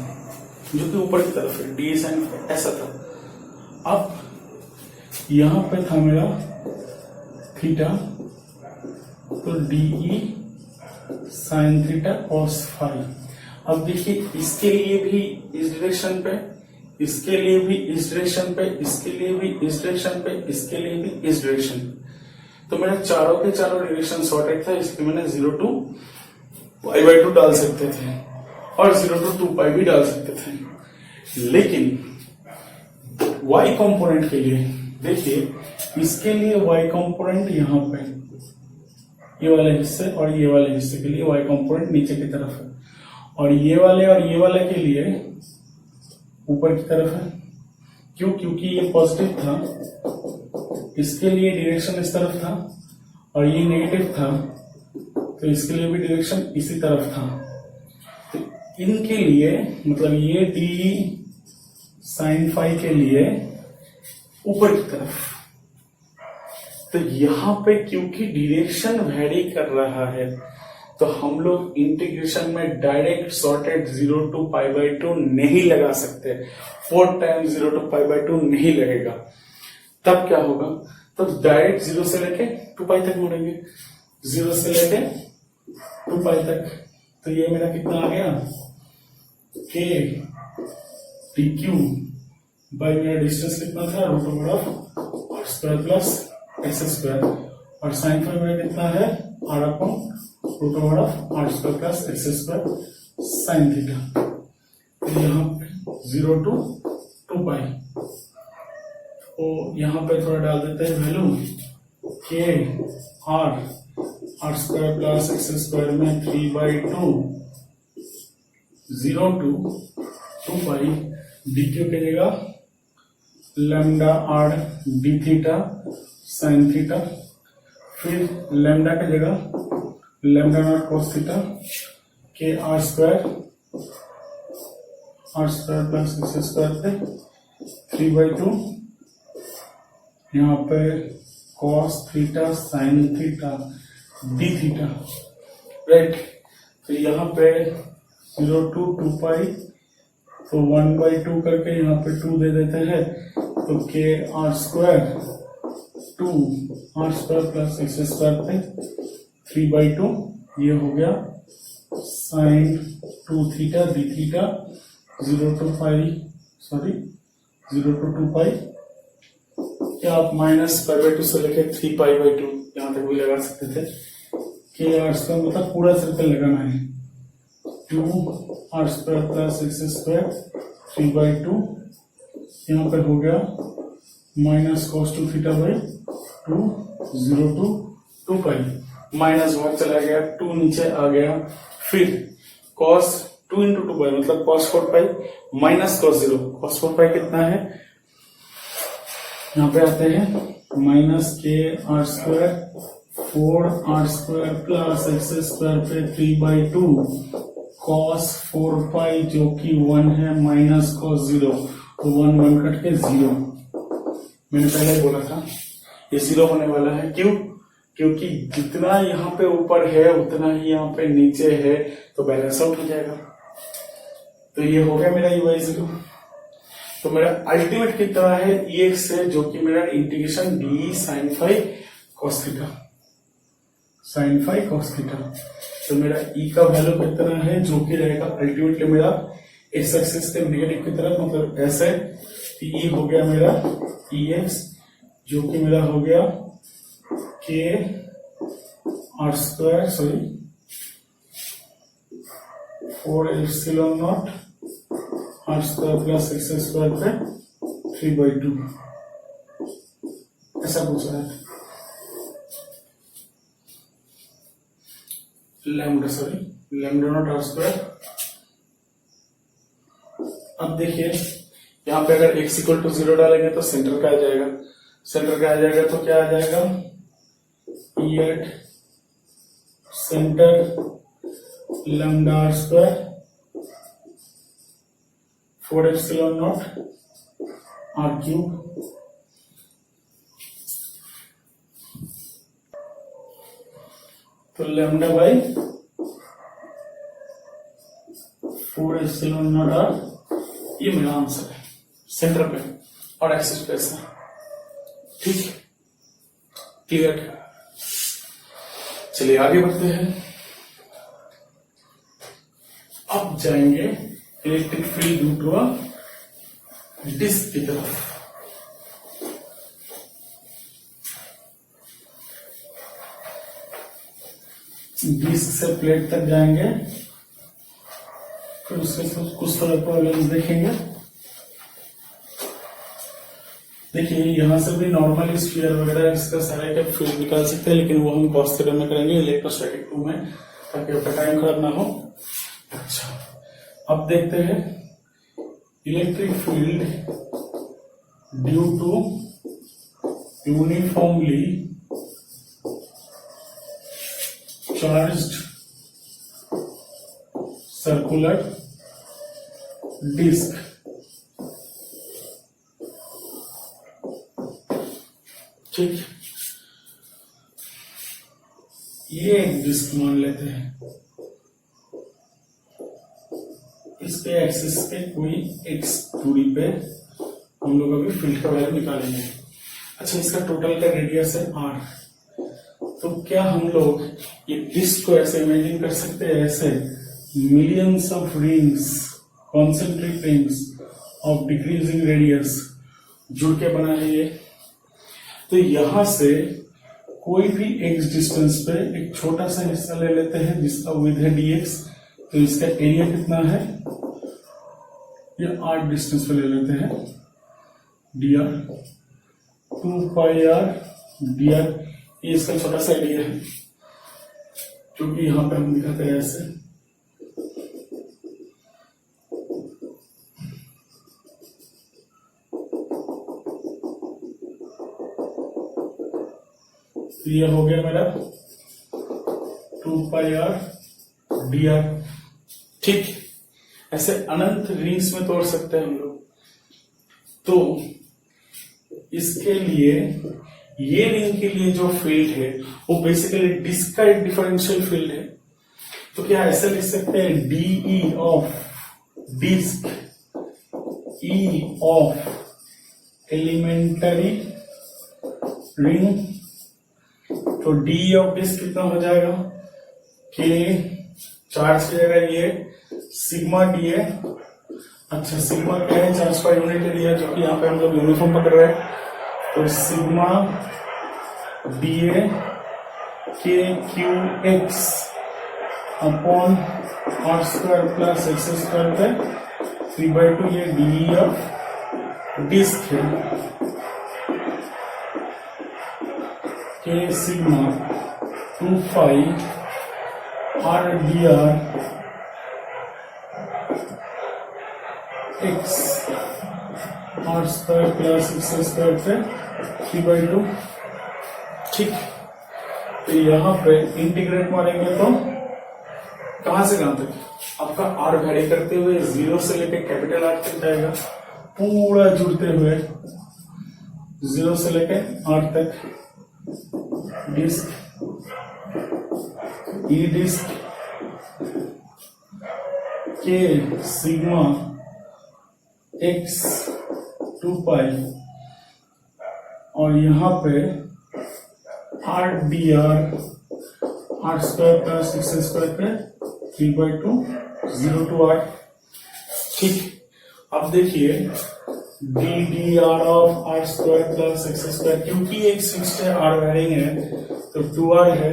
S1: जो कि ऊपर की तरफ है, डी साइन फाई ऐसा था। अब यहां पे था मेरा थीटा, तो d sine theta cos phi. अब देखिए इसके लिए भी इस डायरेक्शन पे, इसके लिए भी इस डायरेक्शन पे, इसके लिए भी इस डायरेक्शन पे, इसके लिए भी इस डायरेक्शन। तो मेरा चारों के चारों डायरेक्शन सॉर्टेड था, इसलिए मैंने 0 to π/2 डाल सकते थे और 0 to 2π भी डाल सकते थे। लेकिन y कंपोनेंट के लिए देखिए, इसके लिए y कंपोनेंट यहाँ पे ये वाले हिस्से और ये वाले हिस्से के लिए y कंपोनेंट नीचे की तरफ है, और ये वाले के लिए ऊपर की तरफ है। क्यों, क्योंकि ये पॉजिटिव था, इसके लिए डायरेक्शन इस तरफ था, और ये नेगेटिव था तो इसके लिए भी डायरेक्शन इसी तरफ था। तो इनके लिए मतलब ये डी साइन फाई के लिए ऊपर की तरफ। तो यहां पे क्योंकि डायरेक्शन वेरी कर रहा है तो हम लोग इंटीग्रेशन में डायरेक्ट सॉर्टेड 0 to π/2 नहीं लगा सकते, 4 times 0 to π/2 नहीं लगेगा। तब क्या होगा, तब डायरेक्ट 0 से लेके 2π तक मुड़ेंगे, 0 से लेके 2π तक। तो ये मेरा कितना आ गया, k dq बाई मेरा डिस्टेंस कितना था, √r square plus x square, और साइन फाई मेरा कितना है, r/√r square plus x square sine theta. तो यहाँ पे 0 to 2π, तो यहाँ पे थोड़ा डाल देते हैं value, k r r square plus x square में 3/2 0 to 2 डी क्यू की जगह lambda r d theta sine theta, फिर लैम्डा की जगह lambda naught cos theta k r square plus x square पे 3/2 यहाँ पे cos theta sine theta d theta, right. तो यहाँ पे 0 to 2 तो 1/2 करके यहाँ पे 2 दे देते हैं, तो k r square 2 r square plus x square पे 3/2 ये हो गया sine 2 theta d theta 0 to 2 क्या आप -π/2 से लेके 3π/2 यहाँ तक भी लगा सकते थे। के आर स्क्वायर मतलब पूरा सर्कल लगाना है, 2 r square plus x square 3/2 यहाँ पे हो गया -cos 2 theta by 2 0 to 2 minus भाग चला गया, 2 नीचे आ गया, फिर cos 2 into 2 मतलब cos 4 माइनस cos 0, cos 4 कितना है, यहाँ पे आते हैं minus k r square 4 r square plus x square पे 3/2 cos 4 जो कि 1 है माइनस cos 0, तो 1 कट के 0। मैंने पहले ही बोला था ये 0 होने वाला है, क्यों? क्योंकि जितना यहाँ पे ऊपर है उतना ही यहाँ पे नीचे है, तो बैलेंस आउट हो जाएगा। तो ये हो गया मेरा y0। तो मेरा अल्टीमेट कितना है ex है, जो कि मेरा integration d sin phi cos theta sin phi cos theta. तो मेरा e का वैल्यू कितना है, जो कि रहेगा अल्टीमेटली मेरा x एक्सिस के नेगेटिव की तरफ, मतलब ऐसे e हो गया मेरा ex, जो कि मेरा हो गया k r square 4 epsilon not r square plus x square पे 3/2 ऐसा पूछा है। Lambda naught r square. अब देखिए यहाँ पे अगर x इक्वल टू 0 डालेंगे तो सेंटर का आ जाएगा, सेंटर का आ जाएगा तो क्या आ जाएगा, e at centre lambda r square 4 epsilon not r cube तो lambda by 4 epsilon not r, ये मेरा आंसर है सेंटर पे और एक्सिस पे ऐसा, ठीक, क्लियर। चलिए आगे बढ़ते हैं। अब जाएंगे electric field due to a disc की तरफ। डिस्क से प्लेट तक जाएंगे, फिर उसके साथ कुछ तरह प्रॉब्लम्स देखेंगे। देखिए यहाँ से भी नॉर्मल स्फीयर वगैरह इसका सारे का फील्ड निकाल सकते हैं, लेकिन वो हम गॉस थ्योरम में करेंगे इलेक्ट्रोस्टैटिक 2 में, ताकि आपका टाइम खराब ना हो। अच्छा, अब देखते हैं electric field due to uniformly charged circular disc. ठीक, ये एक डिस्क मान लेते हैं, इसके एक्सिस पे कोई x दूरी पे हम लोग अभी फील्ड का वैल्यू निकालेंगे। अच्छा, इसका टोटल का रेडियस है r, तो क्या हम लोग ये डिस्क को ऐसे इमेजिन कर सकते हैं, ऐसे millions of rings, concentric rings of decreasing radius जुड़ के बना है ये। तो यहां से कोई भी x डिस्टेंस पे एक छोटा सा हिस्सा ले लेते हैं जिसका विड्थ है dx, तो इसका एरिया कितना है, ये r डिस्टेंस पे ले लेते हैं dr, 2 पाई r dr, ये इसका छोटा सा एरिया है। क्योंकि यहां पे हम दिखाते हैं ऐसे, तो ये हो गया मेरा 2πr/dr। ठीक, ऐसे अनंत रिंग्स में तोड़ सकते हैं हम लोग। तो इसके लिए ये रिंग के लिए जो फील्ड है वो बेसिकली डिस्क्राइट डिफरेंशियल फील्ड है। तो क्या ऐसे लिख सकते हैं, d E of disc E of elementary ring. तो डी ऑफ डिस्क कितना हो जाएगा, के चार्ज की जगह ये सिग्मा डी है। अच्छा, सिग्मा क्या है, चार्ज पर यूनिट एरिया, जो कि यहाँ पे हम लोग यूनिफॉर्म पकड़ रहे हैं। तो sigma d A k q x upon r square plus x square पे 3/2, ये डी ऑफ डिस्क है। K sigma 2π r d r x r square plus x square पे 3/2। ठीक, तो यहां पे इंटीग्रेट मारेंगे तो कहां से कहां तक, आपका आर वैरी करते हुए 0 से लेके कैपिटल आर तक जाएगा, पूरा जुड़ते हुए 0 से लेके आर तक। Disc E disc k sigma x 2π और यहां पे r d r square plus x square पे 3/2, 0 to r। ठीक, अब देखिए d d r of r square plus x square, क्योंकि एक फिक्स्ड है, आर वेरिंग है, तो 2r है।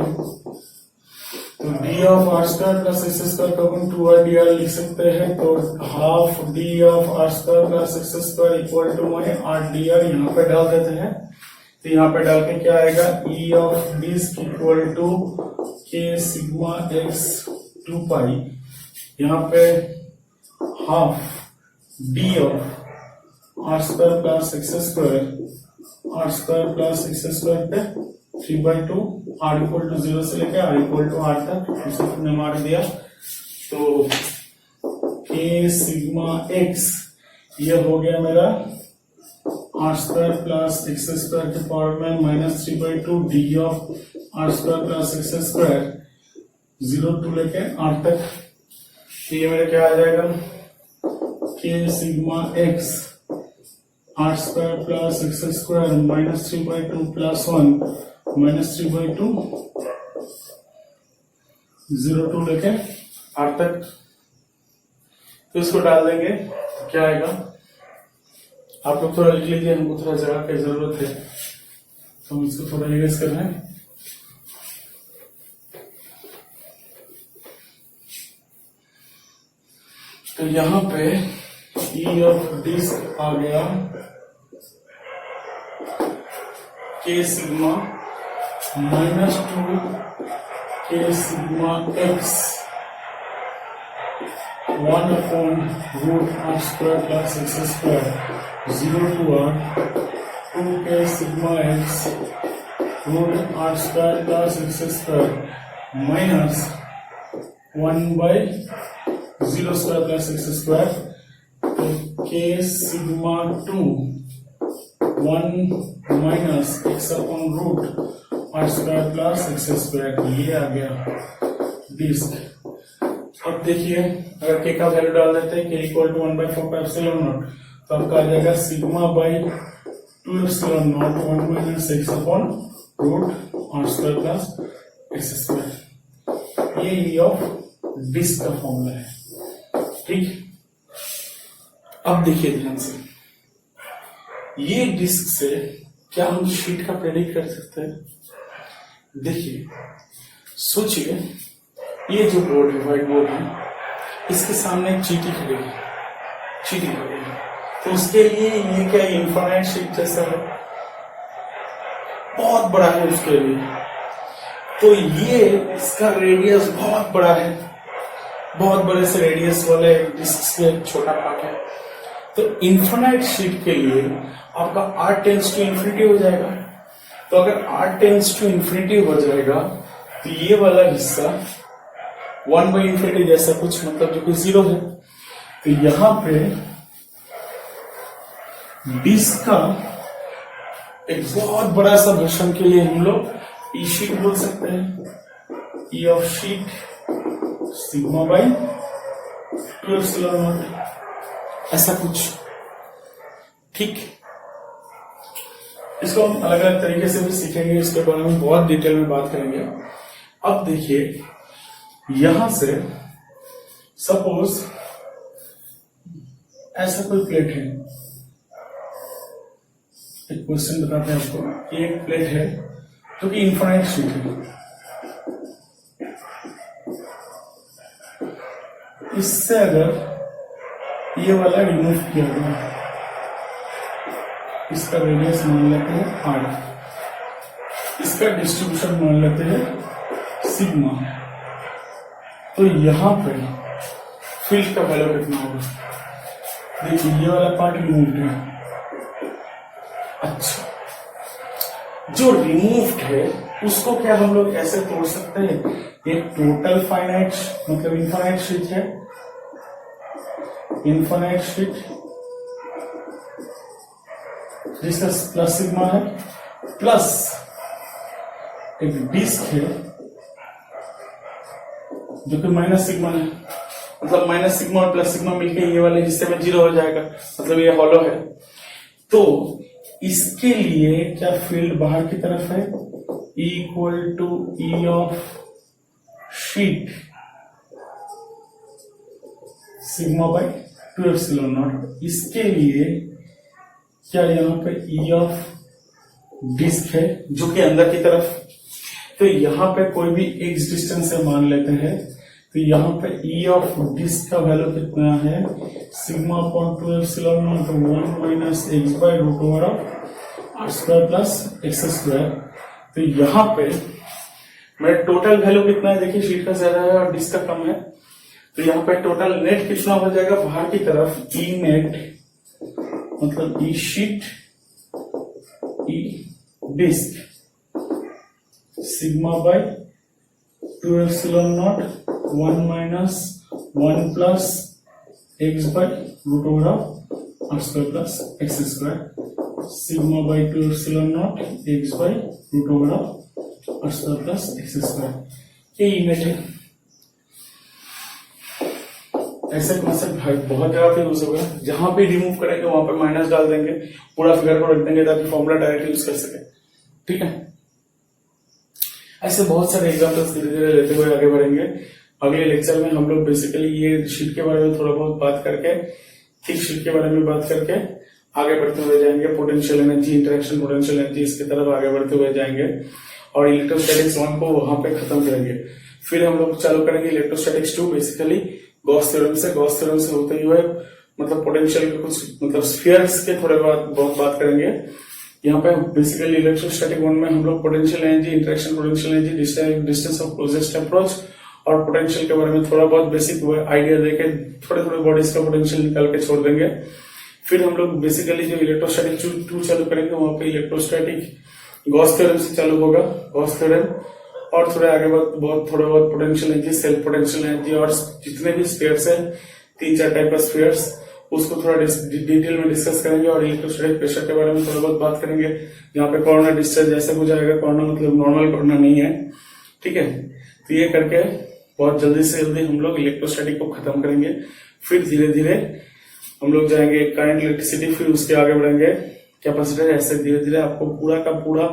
S1: तो d of r square plus x square को अपन 2r dr लिख सकते हैं। तो half d of r square plus x square equal to में आर dr यहाँ पे डाल देते हैं। तो यहाँ पे डाल के क्या आएगा, E of disc equal to k sigma x 2π, यहाँ पे half d of r square plus x square, r square plus x square पे 3/2, आर इक्वल टू 0 से लेके आर इक्वल टू आर तक उसे हमने मार दिया। तो के सिग्मा एक्स ये हो गया मेरा r square plus x square के पावर में -3/2 d of r square plus x square 0 to लेके आर तक। तो ये मेरा क्या आ जाएगा, k sigma x r square plus x square -3/2 plus 1 -3/2 0 to लेके आर तक। तो इसको डाल देंगे तो क्या आएगा, आप लोग थोड़ा लिख लीजिए, हमको थोड़ा जगह की जरूरत है तो हम इसको थोड़ा इरेज कर रहे हैं। तो यहां पे ई ऑफ डिस्क आ गया के सिग्मा -2 के sigma x 1/√r square plus x square 0 to r 2 के sigma x √r square plus x square minus 1/0 square plus x square. तो के sigma 2 1 minus x upon √r square plus x square, ये आ गया disc. अब देखिए अगर के का वैल्यू डाल देते हैं, के इक्वल टू 1/4πε0, तो आपका आ जाएगा sigma by 2ε0 1 minus x upon √r square plus x square. ये ई ऑफ डिस्क का फॉर्मूला है। ठीक, अब देखिए ध्यान से, ये डिस्क से क्या हम शीट का प्रेडिक्ट कर सकते हैं? देखिए, सोचिए ये जो बोर्ड है, व्हाइट बोर्ड है, इसके सामने एक चीटी खड़ी है, तो उसके लिए ये क्या इन्फिनिट शीट जैसा है, बहुत बड़ा है उसके लिए। तो ये इसका रेडियस बहुत बड़ा है, बहुत बड़े से रेडियस वाले डिस्क में छोटा पार्ट है। तो इन्फिनाइट शीट के लिए आपका r टेंड्स टू इन्फिनिटी हो जाएगा। तो अगर r टेंड्स टू इन्फिनिटी हो जाएगा तो ये वाला हिस्सा 1/∞ जैसा कुछ, मतलब जो कि 0 है। तो यहां पे डिस्क का एक बहुत बड़ा सा वर्षन के लिए हम लोग ई शीट बोल सकते हैं। ई of sheet sigma by 2 epsilon not, ऐसा कुछ। ठीक, इसको हम अलग अलग तरीके से भी सीखेंगे, इसके बारे में बहुत डिटेल में बात करेंगे। अब देखिए, यहां से सपोज ऐसा कोई प्लेट है, एक क्वेश्चन बताते हैं आपको। एक प्लेट है जो कि इन्फिनाइट शीट है। इससे अगर ये वाला रिमूव किया गया, इसका रेडियस मान लेते हैं r, इसका डिस्ट्रीब्यूशन मान लेते हैं सिग्मा, तो यहां पर फील्ड का वैल्यू कितना होगा? देखिए, ये वाला पार्ट रिमूव्ड है। अच्छा, जो रिमूव्ड है उसको क्या हम लोग ऐसे तोड़ सकते हैं? एक टोटल फाइनाइट, मतलब इनफाइनाइट शीट है, इनफाइनाइट शीट जिसका प्लस सिग्मा है, प्लस एक डिस्क है जो कि माइनस सिग्मा है। मतलब माइनस सिग्मा और प्लस सिग्मा मिलके ये वाले हिस्से में 0 हो जाएगा, मतलब ये हॉलो है। तो इसके लिए क्या फील्ड बाहर की तरफ है? Equal to E of sheet sigma by 2 epsilon naught. इसके लिए क्या यहाँ पे ई ऑफ डिस्क है जो कि अंदर की तरफ, तो यहाँ पे कोई भी एक्स डिस्टेंस से मान लेते हैं। तो यहाँ पे ई ऑफ डिस्क का वैल्यू कितना है? Sigma upon 2 epsilon not 1 minus x by root over of r square plus x square. तो यहाँ पे मेरा टोटल वैल्यू कितना है? देखिए, शीट का ज्यादा है और डिस्क का कम है। तो यहाँ पे टोटल नेट कितना हो जाएगा बाहर की तरफ? ई नेट मतलब E sheet E disc sigma by 2 epsilon not 1 minus 1 plus x by root over of r square plus x square sigma by 2 epsilon nought x by root over of r square plus x square. ये unit है। ऐसे concept भाई बहुत जगह पे use होगा, जहां पे रिमूव करेंगे वहां पे माइनस डाल देंगे, पूरा फिगर को रख देंगे ताकि फॉर्मूला डायरेक्ट यूज कर सके। ठीक है, ऐसे बहुत सारे एग्जांपल्स धीरे धीरे लेते हुए आगे बढ़ेंगे। अगले लेक्चर में हम लोग बेसिकली ये शीट के बारे में थोड़ा बहुत बात करके, थिक शीट के बारे में बात करके आगे बढ़ते हुए जाएंगे। Potential energy, interaction potential energy, इसकी तरफ आगे बढ़ते हुए जाएंगे और इलेक्ट्रोस्टैटिक्स 1 को वहां पे खत्म करेंगे। फिर हम लोग चालू करेंगे इलेक्ट्रोस्टैटिक्स 2, बेसिकली गॉस थ्योरम से। गॉस थ्योरम से होते हुए मतलब पोटेंशियल के कुछ मतलब स्फीयर्स के थोड़े बहुत बात करेंगे। यहाँ पे बेसिकली इलेक्ट्रोस्टैटिक 1 में हम लोग potential energy, interaction potential energy, distance of closest approach और पोटेंशियल के बारे में थोड़ा बहुत बेसिक आइडिया देके थोड़े थोड़े बॉडीज का पोटेंशियल निकाल के छोड़ देंगे। फिर हम लोग बेसिकली जो इलेक्ट्रोस्टैटिक 2 चालू करेंगे वहां पे इलेक्ट्रोस्टैटिक गॉस थ्योरम से चालू होगा, गॉस थ्योरम, और थोड़े आगे थोड़ा बहुत potential energy, self potential energy और जितने भी स्फीयर्स है 3-4 टाइप का स्फीयर्स, उसको थोड़ा डिटेल में डिस्कस करेंगे और इलेक्ट्रोस्टैटिक प्रेशर के बारे में थोड़ा बहुत बात करेंगे। यहाँ पे कोरोना डिस्चार्ज जैसा कुछ आएगा, कोरोना मतलब नॉर्मल कोरोना नहीं है। ठीक है, तो ये करके बहुत जल्दी से जल्दी हम लोग इलेक्ट्रोस्टैटिक को खत्म करेंगे। फिर धीरे धीरे हम लोग जाएंगे करंट, इलेक्ट्रिसिटी, फिर उसके आगे बढ़ेंगे कैपेसिटर। ऐसे धीरे धीरे आपको पूरा का पूरा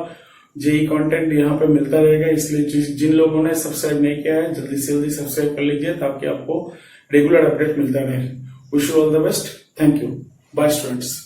S1: जेई कंटेंट यहाँ पे मिलता रहेगा। इसलिए जिन लोगों ने सब्सक्राइब नहीं किया है जल्दी से जल्दी सब्सक्राइब कर लीजिए ताकि आपको रेगुलर अपडेट मिलता रहे। Wish you all the best. Thank you. Bye students.